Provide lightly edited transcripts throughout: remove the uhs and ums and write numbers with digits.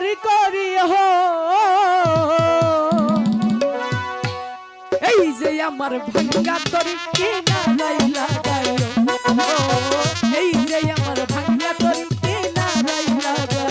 পারি করি হো এই যে আমার ভাঙ্গা তরি কিনারাই লাগায় এই যে আমার ভাঙ্গা তরি কিনারাই লাগায়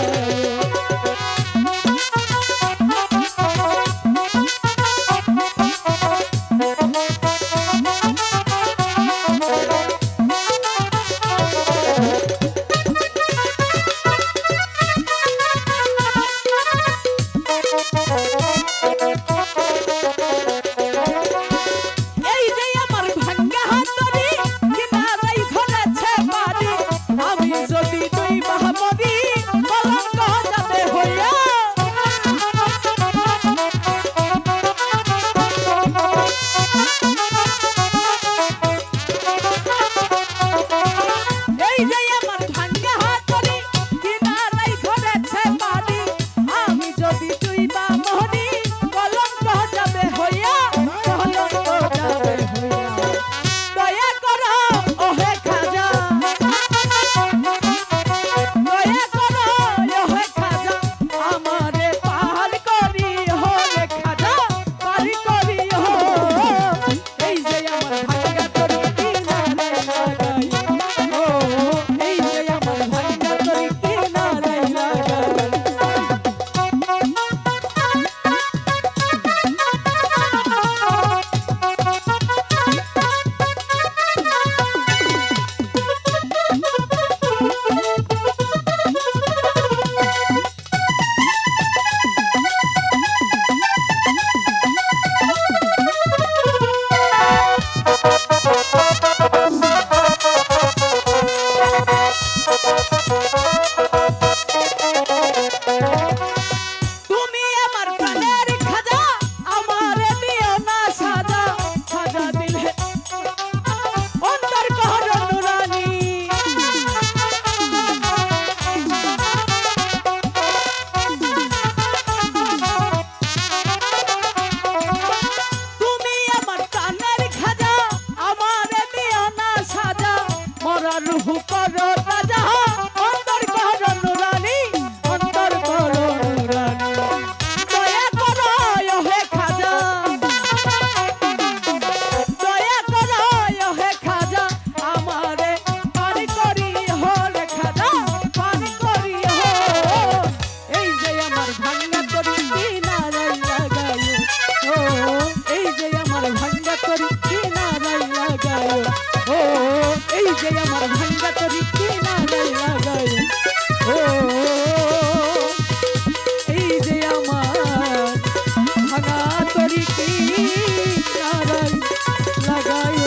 রুহু করো রাজা অন্তর করো নুরানি অন্তর করো নুরানি দয়া করো হে খাজা দয়া করো হে খাজা আমারে পারি করি হো রে খাজা পারি করি হো এই যে আমার ভাঙ্গা তরি কিনারাই লাগায় ও এই যে আমার ভাঙ্গা তরি কিনারাই লাগায় ও এই যে আমার ভাঙ্গা তরি কিনারাই লাগায় ও এই যে আমার ভাঙা তরি কিনারাই লাগায়